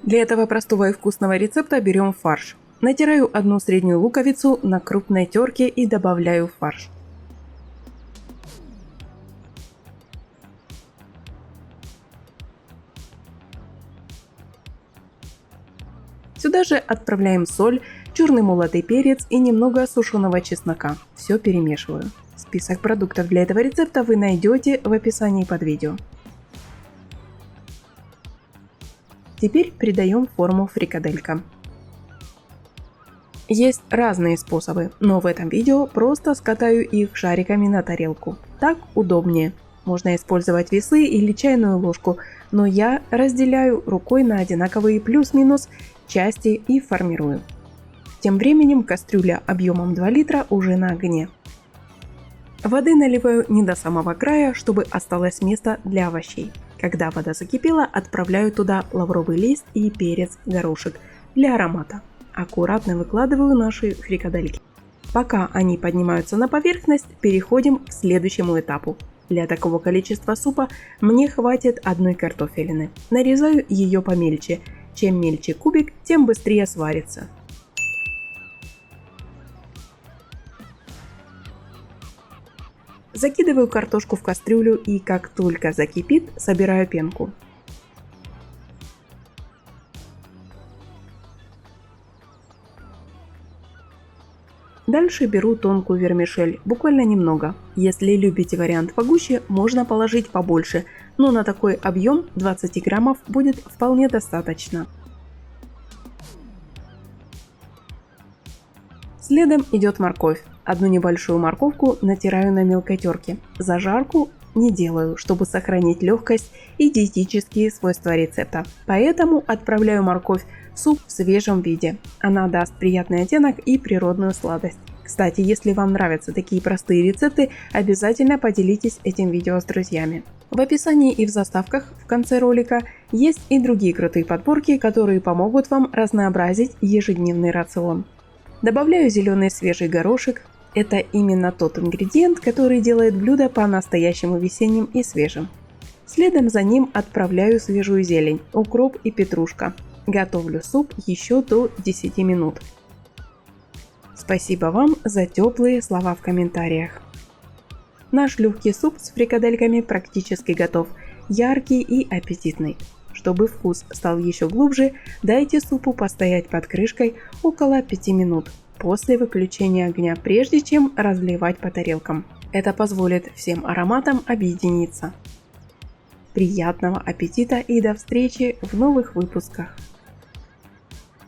Для этого простого и вкусного рецепта берем фарш. Натираю одну среднюю луковицу на крупной терке и добавляю в фарш. Сюда же отправляем соль, черный молотый перец и немного сушеного чеснока. Все перемешиваю. Список продуктов для этого рецепта вы найдете в описании под видео. Теперь придаем форму фрикаделька. Есть разные способы, но в этом видео просто скатаю их шариками на тарелку. Так удобнее. Можно использовать весы или чайную ложку, но я разделяю рукой на одинаковые плюс-минус части и формирую. Тем временем кастрюля объемом 2 литра уже на огне. Воды наливаю не до самого края, чтобы осталось место для овощей. Когда вода закипела, отправляю туда лавровый лист и перец-горошек для аромата. Аккуратно выкладываю наши фрикадельки. Пока они поднимаются на поверхность, переходим к следующему этапу. Для такого количества супа мне хватит одной картофелины. Нарезаю ее помельче. Чем мельче кубик, тем быстрее сварится. Закидываю картошку в кастрюлю и как только закипит, собираю пенку. Дальше беру тонкую вермишель, буквально немного. Если любите вариант погуще, можно положить побольше, но на такой объем 20 граммов будет вполне достаточно. Следом идет морковь. Одну небольшую морковку натираю на мелкой терке. Зажарку не делаю, чтобы сохранить легкость и диетические свойства рецепта. Поэтому отправляю морковь в суп в свежем виде. Она даст приятный оттенок и природную сладость. Кстати, если вам нравятся такие простые рецепты, обязательно поделитесь этим видео с друзьями. В описании и в заставках в конце ролика есть и другие крутые подборки, которые помогут вам разнообразить ежедневный рацион. Добавляю зеленый свежий горошек. Это именно тот ингредиент, который делает блюдо по-настоящему весенним и свежим. Следом за ним отправляю свежую зелень, укроп и петрушка. Готовлю суп еще до 10 минут. Спасибо вам за теплые слова в комментариях. Наш легкий суп с фрикадельками практически готов, яркий и аппетитный. Чтобы вкус стал еще глубже, дайте супу постоять под крышкой около 5 минут после выключения огня, прежде чем разливать по тарелкам. Это позволит всем ароматам объединиться. Приятного аппетита и до встречи в новых выпусках!